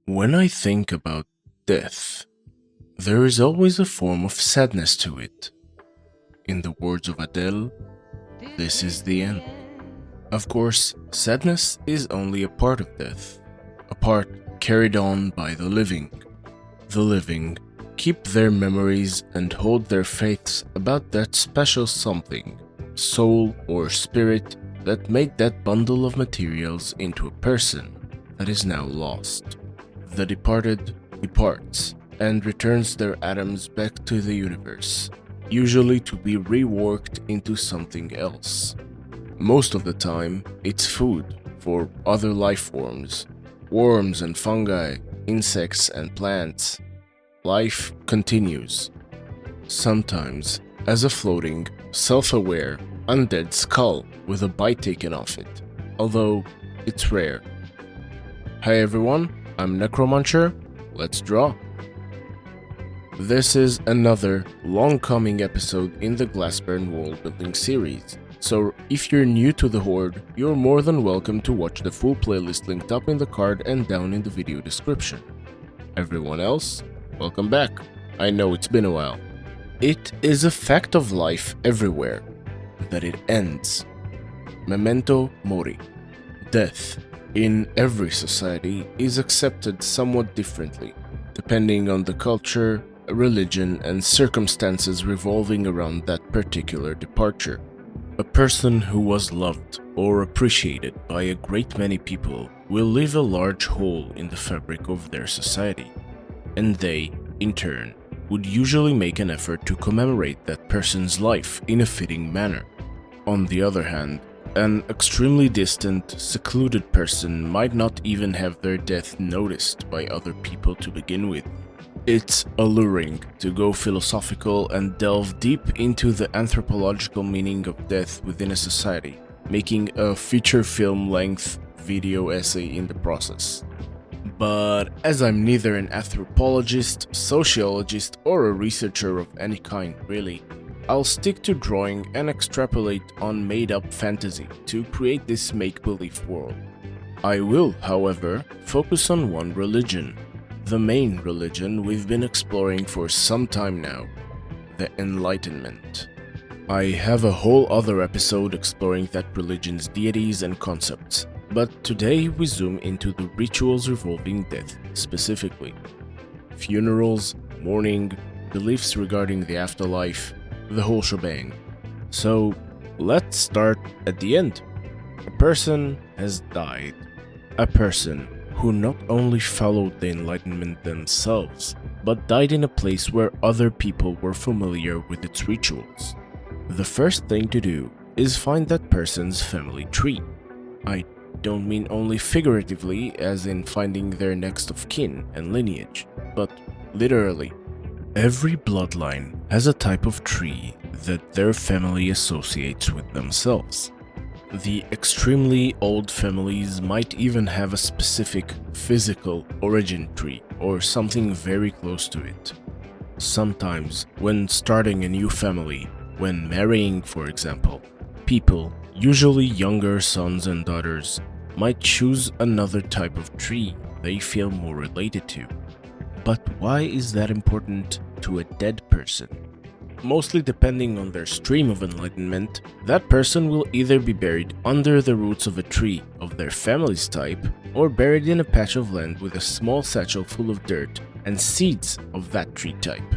When I think about death, there is always a form of sadness to it. In the words of Adele, this is the end. Of course, sadness is only a part of death, a part carried on by the living. The living keep their memories and hold their faiths about that special something, soul or spirit that made that bundle of materials into a person that is now lost. The departed departs and returns their atoms back to the universe, usually to be reworked into something else. Most of the time, it's food for other life forms, worms and fungi, insects and plants. Life continues, sometimes as a floating, self-aware, undead skull with a bite taken off it, although it's rare. Hi everyone, I'm Necromuncher, let's draw. This is another long-coming episode in the Glassburn Worldbuilding series, so if you're new to the Horde, you're more than welcome to watch the full playlist linked up in the card and down in the video description. Everyone else, welcome back. I know it's been a while. It is a fact of life everywhere that it ends. Memento Mori. Death in every society is accepted somewhat differently, depending on the culture, religion, and circumstances revolving around that particular departure. A person who was loved or appreciated by a great many people will leave a large hole in the fabric of their society, and they, in turn, would usually make an effort to commemorate that person's life in a fitting manner. On the other hand, an extremely distant, secluded person might not even have their death noticed by other people to begin with. It's alluring to go philosophical and delve deep into the anthropological meaning of death within a society, making a feature film-length video essay in the process. But as I'm neither an anthropologist, sociologist, or a researcher of any kind really, I'll stick to drawing and extrapolate on made-up fantasy to create this make-believe world. I will, however, focus on one religion, the main religion we've been exploring for some time now, the Enlightenment. I have a whole other episode exploring that religion's deities and concepts, but today we zoom into the rituals revolving death specifically. Funerals, mourning, beliefs regarding the afterlife, the whole shebang. So let's start at the end. A person has died. A person who not only followed the Enlightenment themselves, but died in a place where other people were familiar with its rituals. The first thing to do is find that person's family tree. I don't mean only figuratively, as in finding their next of kin and lineage, but literally. Every bloodline has a type of tree that their family associates with themselves. The extremely old families might even have a specific physical origin tree or something very close to it. Sometimes, when starting a new family, when marrying for example, people, usually younger sons and daughters, might choose another type of tree they feel more related to. But why is that important to a dead person? Mostly depending on their stream of enlightenment, that person will either be buried under the roots of a tree of their family's type, or buried in a patch of land with a small satchel full of dirt and seeds of that tree type.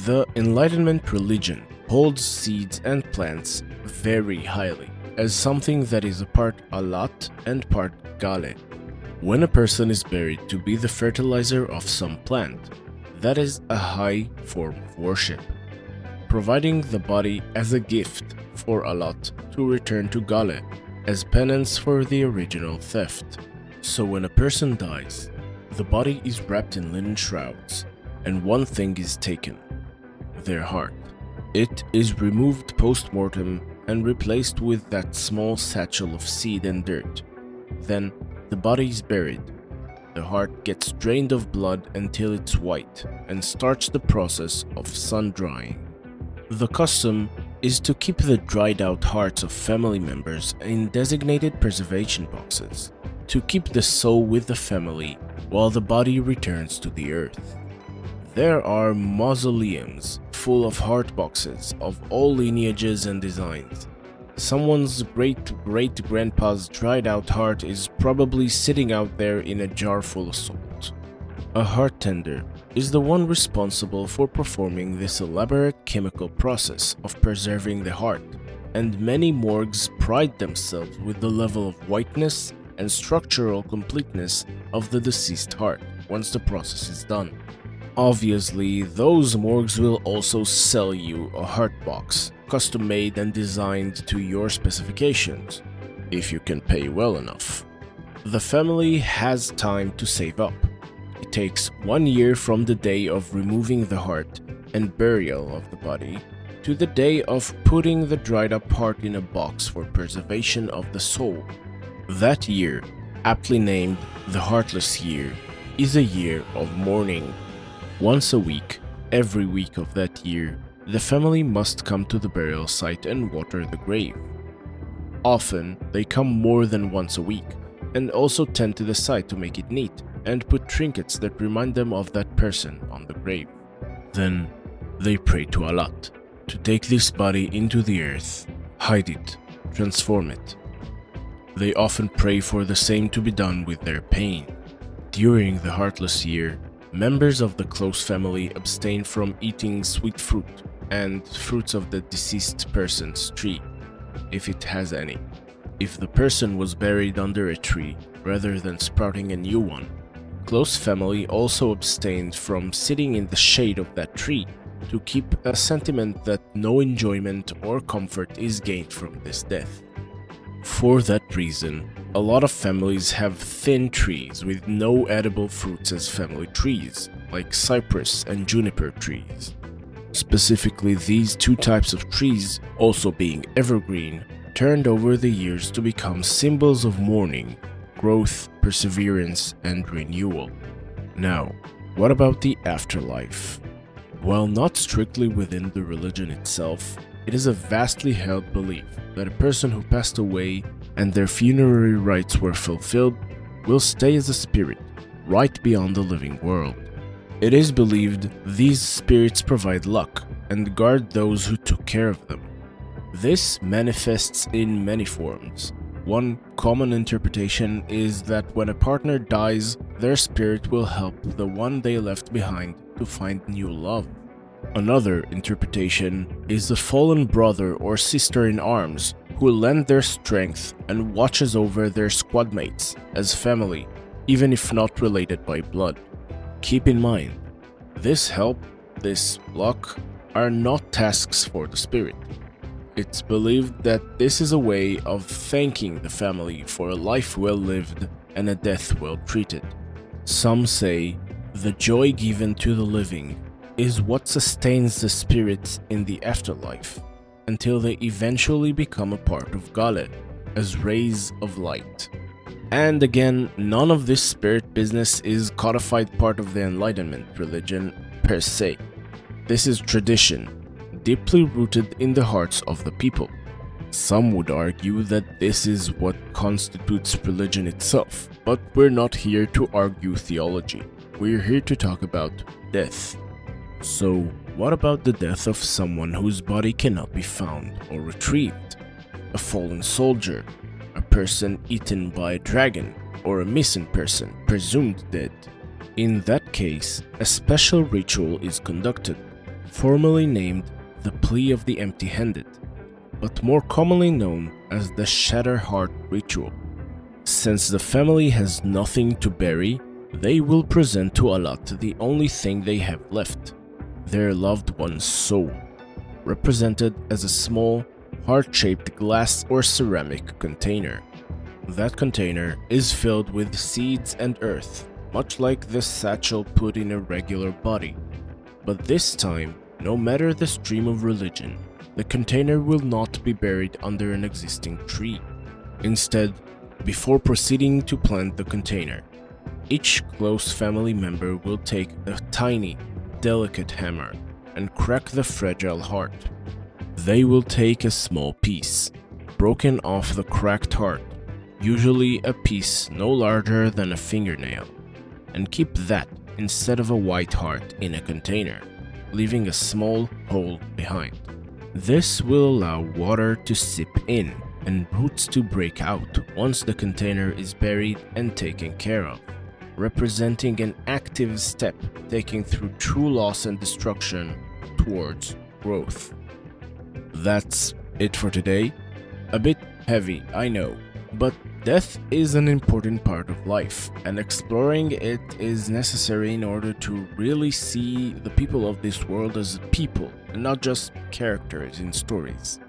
The Enlightenment religion holds seeds and plants very highly, as something that is a part Alat and part Gale. When a person is buried to be the fertilizer of some plant, that is a high form of worship, providing the body as a gift for Alat to return to Gale as penance for the original theft. So when a person dies, the body is wrapped in linen shrouds, and one thing is taken: their heart. It is removed post-mortem and replaced with that small satchel of seed and dirt. Then the body is buried. The heart gets drained of blood until it's white and starts the process of sun-drying. The custom is to keep the dried out hearts of family members in designated preservation boxes, to keep the soul with the family while the body returns to the earth. There are mausoleums full of heart boxes of all lineages and designs. Someone's great-great-grandpa's dried-out heart is probably sitting out there in a jar full of salt. A heart tender is the one responsible for performing this elaborate chemical process of preserving the heart, and many morgues pride themselves with the level of whiteness and structural completeness of the deceased heart once the process is done. Obviously, those morgues will also sell you a heart box, custom made and designed to your specifications, if you can pay well enough. The family has time to save up. It takes 1 year from the day of removing the heart and burial of the body to the day of putting the dried up heart in a box for preservation of the soul. That year, aptly named the Heartless Year, is a year of mourning. Once a week, every week of that year, the family must come to the burial site and water the grave. Often, they come more than once a week, and also tend to the site to make it neat, and put trinkets that remind them of that person on the grave. Then, they pray to Allah to take this body into the earth, hide it, transform it. They often pray for the same to be done with their pain. During the Heartless Year, members of the close family abstain from eating sweet fruit and fruits of the deceased person's tree, if it has any. If the person was buried under a tree rather than sprouting a new one, close family also abstained from sitting in the shade of that tree to keep a sentiment that no enjoyment or comfort is gained from this death. For that reason, a lot of families have thin trees with no edible fruits as family trees, like cypress and juniper trees. Specifically, these two types of trees, also being evergreen, turned over the years to become symbols of mourning, growth, perseverance, and renewal. Now, what about the afterlife? While not strictly within the religion itself, it is a vastly held belief that a person who passed away and their funerary rites were fulfilled will stay as a spirit right beyond the living world. It is believed these spirits provide luck and guard those who took care of them. This manifests in many forms. One common interpretation is that when a partner dies, their spirit will help the one they left behind to find new love. Another interpretation is the fallen brother or sister in arms who lend their strength and watches over their squad mates as family, even if not related by blood. Keep in mind, this help, this luck, are not tasks for the spirit. It's believed that this is a way of thanking the family for a life well lived and a death well treated. Some say the joy given to the living is what sustains the spirits in the afterlife until they eventually become a part of Gale as rays of light. And again, none of this spirit business is codified part of the Enlightenment religion per se. This is tradition, deeply rooted in the hearts of the people. Some would argue that this is what constitutes religion itself, but we're not here to argue theology. We're here to talk about death. So, what about the death of someone whose body cannot be found or retrieved? A fallen soldier, a person eaten by a dragon, or a missing person presumed dead. In that case, a special ritual is conducted, formally named the Plea of the Empty-Handed, but more commonly known as the Shatter Heart Ritual. Since the family has nothing to bury, they will present to Allah the only thing they have left, their loved one's soul, represented as a small, heart-shaped glass or ceramic container. That container is filled with seeds and earth, much like the satchel put in a regular body. But this time, no matter the stream of religion, the container will not be buried under an existing tree. Instead, before proceeding to plant the container, each close family member will take a tiny, delicate hammer and crack the fragile heart. They will take a small piece, broken off the cracked heart, usually a piece no larger than a fingernail, and keep that instead of a white heart in a container, leaving a small hole behind. This will allow water to seep in and roots to break out once the container is buried and taken care of, representing an active step taken through true loss and destruction towards growth. That's it for today. A bit heavy, I know, but death is an important part of life, and exploring it is necessary in order to really see the people of this world as people and not just characters in stories.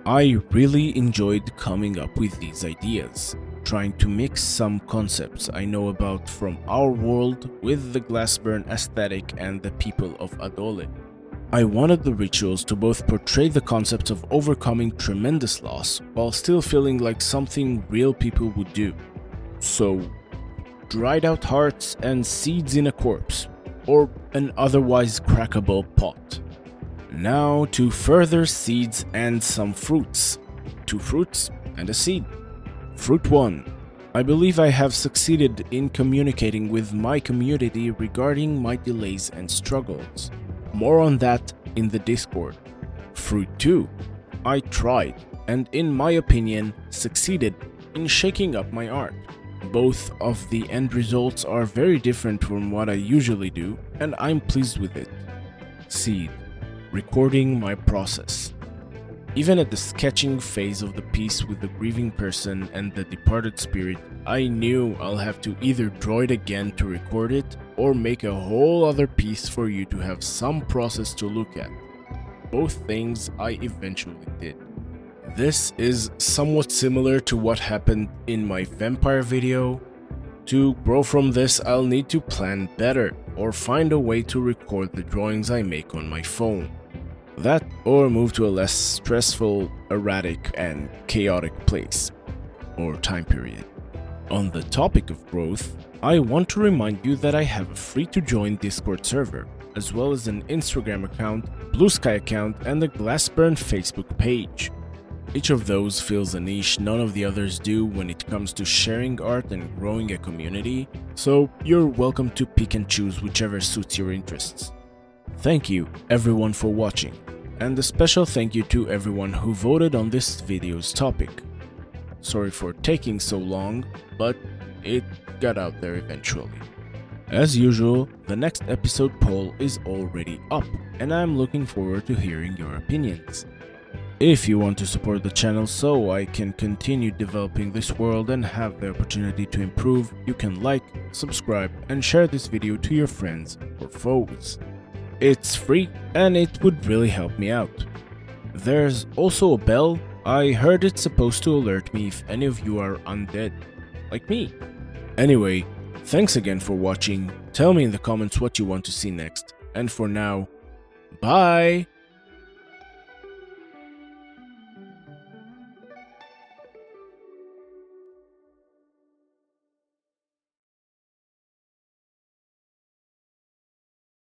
I really enjoyed coming up with these ideas, trying to mix some concepts I know about from our world with the Glassburn aesthetic and the people of Adole. I wanted the rituals to both portray the concepts of overcoming tremendous loss while still feeling like something real people would do. So, dried out hearts and seeds in a corpse, or an otherwise crackable pot. Now to further seeds and some fruits. 2 fruits and a seed. Fruit 1. I believe I have succeeded in communicating with my community regarding my delays and struggles. More on that in the Discord. Fruit 2. I tried, and in my opinion, succeeded in shaking up my art. Both of the end results are very different from what I usually do, and I'm pleased with it. Seed. Recording my process. Even at the sketching phase of the piece with the grieving person and the departed spirit, I knew I'll have to either draw it again to record it or make a whole other piece for you to have some process to look at. Both things I eventually did. This is somewhat similar to what happened in my vampire video. To grow from this, I'll need to plan better or find a way to record the drawings I make on my phone. That or move to a less stressful, erratic, and chaotic place or time period. On the topic of growth, I want to remind you that I have a free to join Discord server, as well as an Instagram account, Blue Sky account, and the Glassburn Facebook page. Each of those fills a niche none of the others do when it comes to sharing art and growing a community, so you're welcome to pick and choose whichever suits your interests. Thank you everyone for watching, and a special thank you to everyone who voted on this video's topic. Sorry for taking so long, but it got out there eventually. As usual, the next episode poll is already up, and I'm looking forward to hearing your opinions. If you want to support the channel so I can continue developing this world and have the opportunity to improve, you can like, subscribe, and share this video to your friends or foes. It's free and it would really help me out. There's also a bell. I heard it's supposed to alert me if any of you are undead, like me. Anyway, thanks again for watching. Tell me in the comments what you want to see next. And for now, bye!